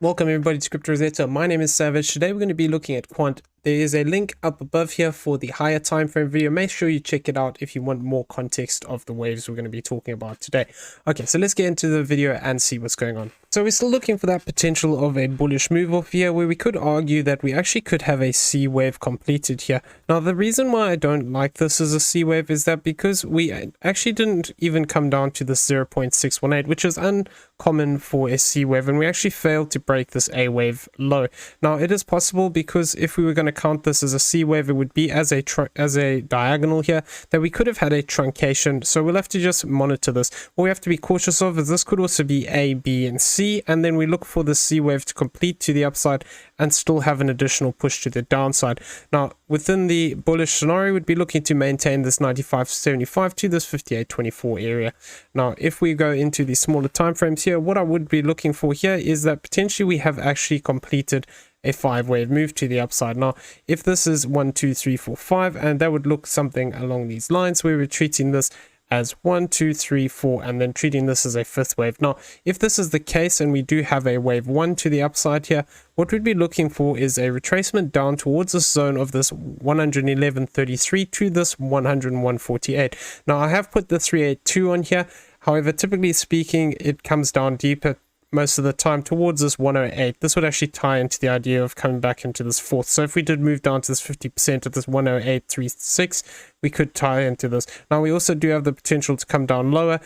Welcome everybody to Crypto Rosetta. My name is Savage. Today we're going to be looking at Quant. There is a link up above here for the higher time frame video. Make sure you check it out if you want more context of the waves we're going to be talking about today. Okay, so let's get into the video and see what's going on. So we're still looking for that potential of a bullish move off here, where we could argue that we actually could have a C wave completed here. Now the reason why I don't like this as a C wave is that because we actually didn't even come down to this 0.618, which is uncommon for a C wave, and we actually failed to break this A wave low. Now it is possible, because if we were going to count this as a C wave, it would be as a diagonal here, that we could have had a truncation. So we'll have to just monitor this. What we have to be cautious of is this could also be A, B, and C, and then we look for the C wave to complete to the upside and still have an additional push to the downside. Now within the bullish scenario, we'd be looking to maintain this 95.75 to this 58.24 area. Now if we go into the smaller time frames here, what I would be looking for here is that potentially we have actually completed a 5-wave move to the upside. Now if this is 1 2 3 4 5, and that would look something along these lines, where we're treating this as 1 2 3 4 and then treating this as a 5th wave. Now if this is the case and we do have a wave 1 to the upside here, what we'd be looking for is a retracement down towards the zone of this 111.33 to this 101.48. Now I have put the 382 on here. However, typically speaking, it comes down deeper most of the time towards this 108. This would actually tie into the idea of coming back into this fourth. So if we did move down to this 50% at this 108.36, we could tie into this. Now we also do have the potential to come down lower.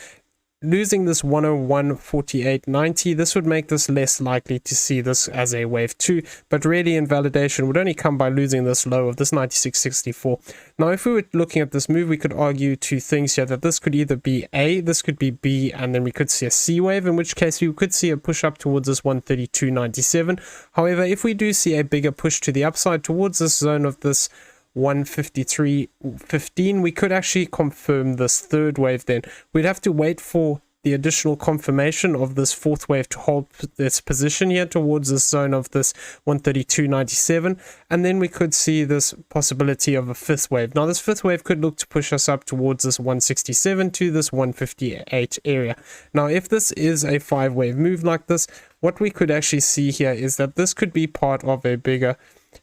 Losing this 101.48.90, this would make this less likely to see this as a wave 2, but really invalidation would only come by losing this low of this 96.64. Now if we were looking at this move, we could argue two things here, that this could either be A, this could be B, and then we could see a C wave, in which case we could see a push up towards this 132.97. However, if we do see a bigger push to the upside towards this zone of this 153.15, we could actually confirm this third wave. Then we'd have to wait for the additional confirmation of this fourth wave to hold its position here towards this zone of this 132.97, and then we could see this possibility of a fifth wave. Now this fifth wave could look to push us up towards this 167 to this 158 area. Now if this is a 5-wave move like this, what we could actually see here is that this could be part of a bigger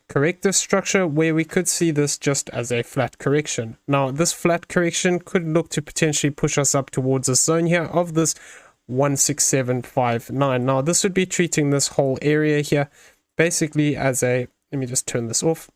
corrective structure, where we could see this just as a flat correction. Now this flat correction could look to potentially push us up towards this zone here of this 167.59. now this would be treating this whole area here basically as a, let me just turn this off.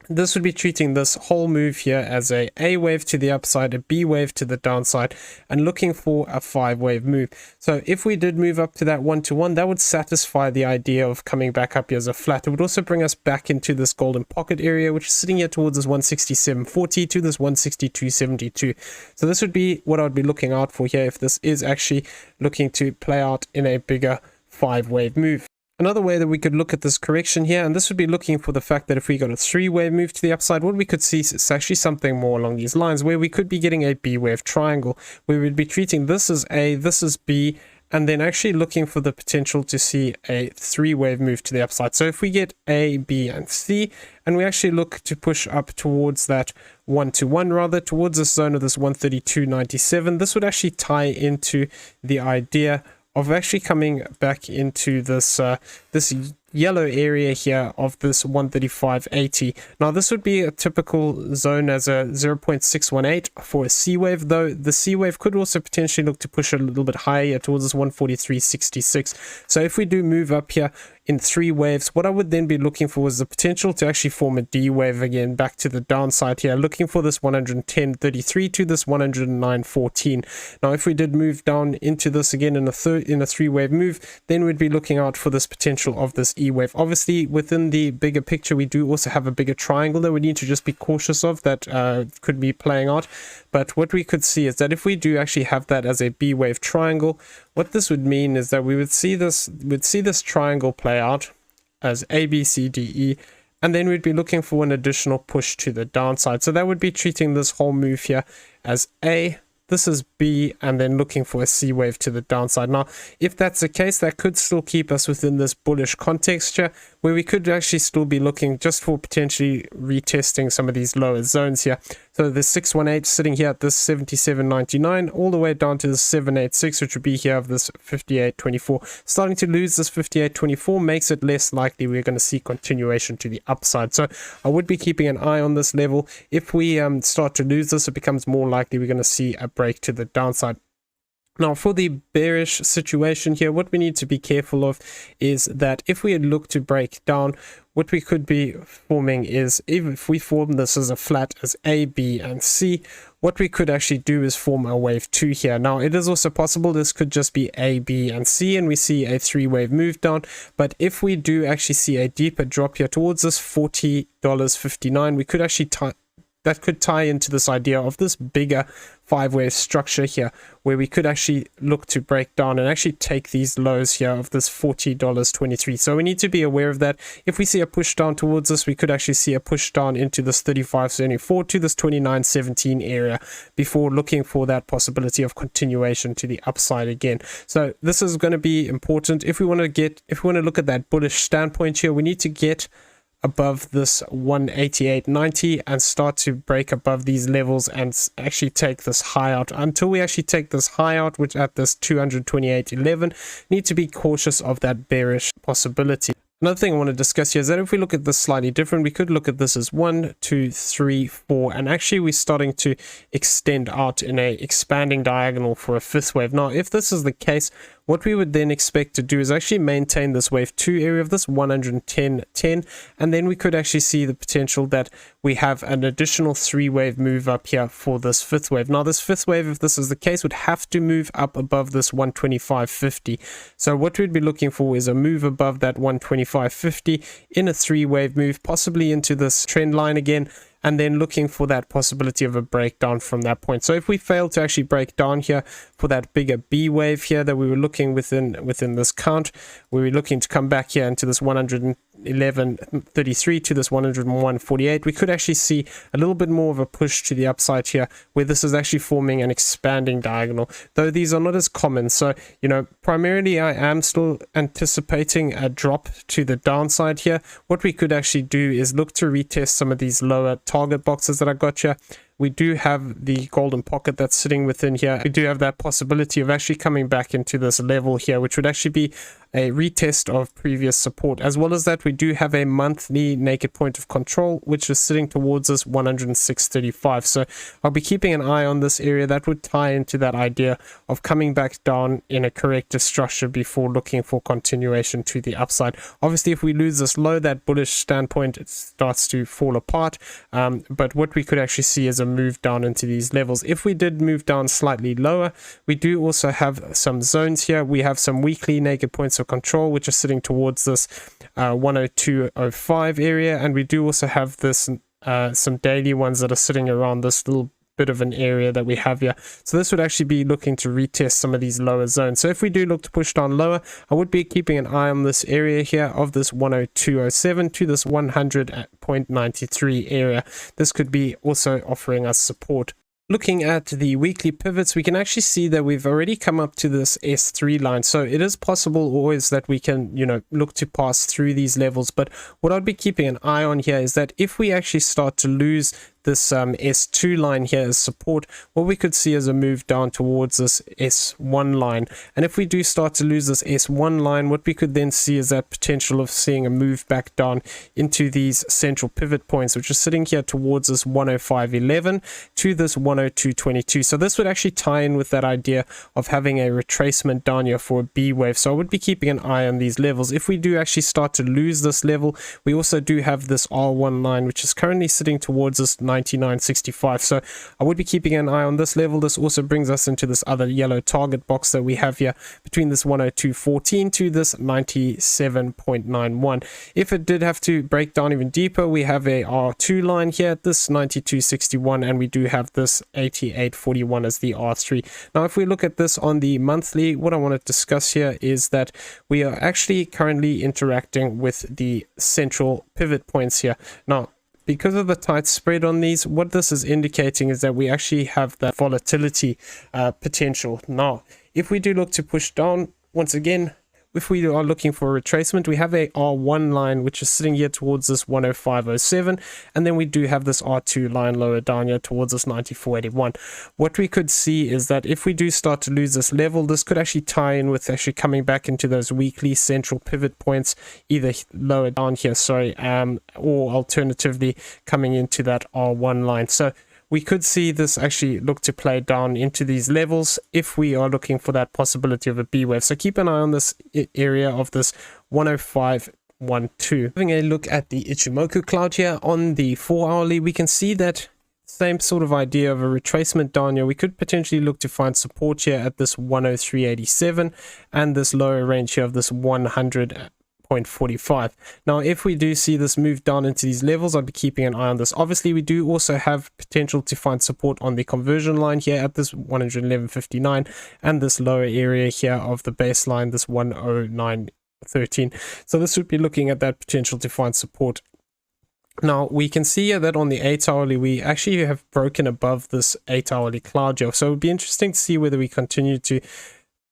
This would be treating this whole move here as a wave to the upside, a B wave to the downside, and looking for a 5-wave move. So if we did move up to that 1-to-1, that would satisfy the idea of coming back up here as a flat. It would also bring us back into this golden pocket area, which is sitting here towards this 167.40 to this 162.72. So this would be what I would be looking out for here if this is actually looking to play out in a bigger 5-wave move. Another way that we could look at this correction here, and this would be looking for the fact that if we got a 3-wave move to the upside, what we could see is actually something more along these lines, where we could be getting a B wave triangle, where we'd be treating this as A, this as B, and then actually looking for the potential to see a 3-wave move to the upside. So if we get A, B, and C, and we actually look to push up towards that 1-to-1, rather towards this zone of this 132.97, this would actually tie into the idea of actually coming back into this this yellow area here of this 135.80. Now this would be a typical zone as a 0.618 for a C wave, though the C wave could also potentially look to push a little bit higher towards this 143.66. so if we do move up here in 3 waves, what I would then be looking for is the potential to actually form a D wave again back to the downside here, looking for this 110.33 to this 109.14. Now if we did move down into this again in a 3-wave move, then we'd be looking out for this potential of this E wave. Obviously within the bigger picture, we do also have a bigger triangle that we need to just be cautious of, that could be playing out. But what we could see is that if we do actually have that as a B wave triangle, what this would mean is that we would see this triangle play out as A, B, C, D, E, and then we'd be looking for an additional push to the downside. So that would be treating this whole move here as A, this is B, and then looking for a C wave to the downside. Now if that's the case, that could still keep us within this bullish context here, where we could actually still be looking just for potentially retesting some of these lower zones here. So the 618 sitting here at this 77.99 all the way down to the 786, which would be here of this 58.24. Starting to lose this 58.24 makes it less likely we're going to see continuation to the upside. So I would be keeping an eye on this level. If we start to lose this, it becomes more likely we're going to see a break to the downside. Now, for the bearish situation here, what we need to be careful of is that if we look to break down, what we could be forming is, even if we form this as a flat as A, B, and C, what we could actually do is form a wave 2 here. Now, it is also possible this could just be A, B, and C, and we see a 3-wave move down. But if we do actually see a deeper drop here towards this $40.59, we could actually that could tie into this idea of this bigger 5-wave structure here, where we could actually look to break down and actually take these lows here of this $40.23. So we need to be aware of that. If we see a push down towards this, we could actually see a push down into this 35.74 to this 29.17 area before looking for that possibility of continuation to the upside again. So this is going to be important. If we want to look at that bullish standpoint here, we need to get above this 188.90 and start to break above these levels and actually take this high out. Until we actually take this high out, which at this 228.11, need to be cautious of that bearish possibility. Another thing I want to discuss here is that if we look at this slightly different, we could look at this as 1, 2, 3, 4, and actually we're starting to extend out in a expanding diagonal for a 5th wave. Now, if this is the case, what we would then expect to do is actually maintain this wave 2 area of this 110.10, and then we could actually see the potential that we have an additional 3-wave move up here for this 5th wave. Now, this 5th wave, if this is the case, would have to move up above this 125.50. So what we'd be looking for is a move above that 125.50 in a 3-wave move, possibly into this trend line again, and then looking for that possibility of a breakdown from that point. So if we fail to actually break down here for that bigger B wave here that we were looking within this count, we were looking to come back here into this 111.33 to this 101.48, we could actually see a little bit more of a push to the upside here, where this is actually forming an expanding diagonal, though these are not as common. So, you know, primarily I am still anticipating a drop to the downside here. What we could actually do is look to retest some of these lower target boxes that I got here. We do have the golden pocket that's sitting within here. We do have that possibility of actually coming back into this level here, which would actually be a retest of previous support. As well as that, we do have a monthly naked point of control, which is sitting towards us 106.35. So I'll be keeping an eye on this area. That would tie into that idea of coming back down in a corrective structure before looking for continuation to the upside. Obviously, if we lose this low, that bullish standpoint, it starts to fall apart. But what we could actually see is a move down into these levels. If we did move down slightly lower, we do also have some zones here. We have some weekly naked points of control, which are sitting towards this 102.05 area, and we do also have this some daily ones that are sitting around this little bit of an area that we have here. So this would actually be looking to retest some of these lower zones. So if we do look to push down lower, I would be keeping an eye on this area here of this 102.07 to this 100.93 area. This could be also offering us support. Looking at the weekly pivots, we can actually see that we've already come up to this S3 line. So it is possible always that we can, you know, look to pass through these levels. But what I'd be keeping an eye on here is that if we actually start to lose this S2 line here as support, what we could see is a move down towards this S1 line. And if we do start to lose this S1 line, what we could then see is that potential of seeing a move back down into these central pivot points, which are sitting here towards this 105.11 to this 102.22. So this would actually tie in with that idea of having a retracement down here for a B wave. So I would be keeping an eye on these levels. If we do actually start to lose this level, we also do have this R1 line, which is currently sitting towards this 99.65. So I would be keeping an eye on this level. This also brings us into this other yellow target box that we have here between this 102.14 to this 97.91. If it did have to break down even deeper, we have a R2 line here at this 92.61, and we do have this 88.41 as the R3. Now, if we look at this on the monthly, what I want to discuss here is that we are actually currently interacting with the central pivot points here. Now, because of the tight spread on these, what this is indicating is that we actually have that volatility potential. Now, if we do look to push down, once again, if we are looking for a retracement, we have a R1 line which is sitting here towards this 105.07, and then we do have this R2 line lower down here towards this 94.81. What we could see is that if we do start to lose this level, this could actually tie in with actually coming back into those weekly central pivot points, either lower down here, or alternatively coming into that R1 line. So we could see this actually look to play down into these levels if we are looking for that possibility of a B wave. So keep an eye on this area of this 105.12. Having a look at the Ichimoku cloud here on the 4 hourly, we can see that same sort of idea of a retracement down here. We could potentially look to find support here at this 103.87 and this lower range here of this 100.45. Now, if we do see this move down into these levels, I'd be keeping an eye on this. Obviously, we do also have potential to find support on the conversion line here at this 111.59 and this lower area here of the baseline, this 109.13. So this would be looking at that potential to find support. Now, we can see here that on the 8 hourly, we actually have broken above this 8 hourly cloud here. So it would be interesting to see whether we continue to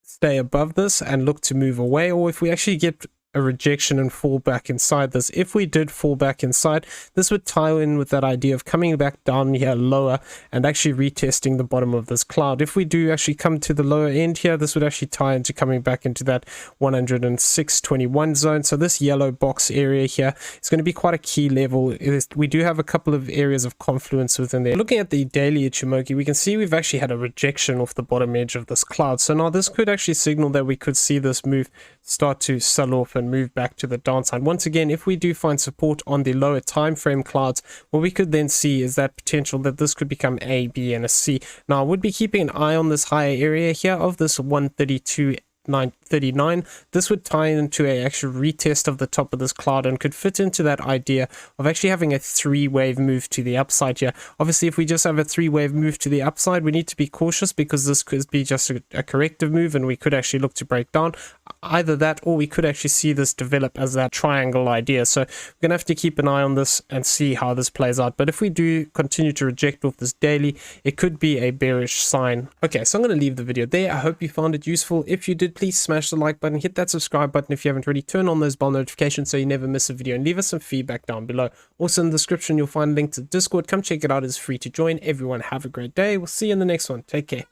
stay above this and look to move away, or if we actually get a rejection and fall back inside this. If we did fall back inside, this would tie in with that idea of coming back down here lower and actually retesting the bottom of this cloud. If we do actually come to the lower end here, this would actually tie into coming back into that 106.21 zone. So this yellow box area here is going to be quite a key level. We do have a couple of areas of confluence within there. Looking at the daily Ichimoku, we can see we've actually had a rejection off the bottom edge of this cloud. So now this could actually signal that we could see this move start to sell off and move back to the downside. Once again, if we do find support on the lower time frame clouds, what we could then see is that potential that this could become A, B, and a C. Now, I would be keeping an eye on this higher area here of this 132.939. This would tie into a actual retest of the top of this cloud and could fit into that idea of actually having a 3-wave move to the upside here. Obviously, if we just have a 3-wave move to the upside, we need to be cautious because this could be just a corrective move and we could actually look to break down. Either that, or we could actually see this develop as that triangle idea. So we're going to have to keep an eye on this and see how this plays out. But if we do continue to reject off this daily, it could be a bearish sign. Okay, so I'm going to leave the video there. I hope you found it useful. If you did, please smash the like button, hit that subscribe button if you haven't already, turn on those bell notifications so you never miss a video, and leave us some feedback down below. Also in the description, you'll find a link to Discord. Come check it out. It's free to join. Everyone have a great day. We'll see you in the next one. Take care.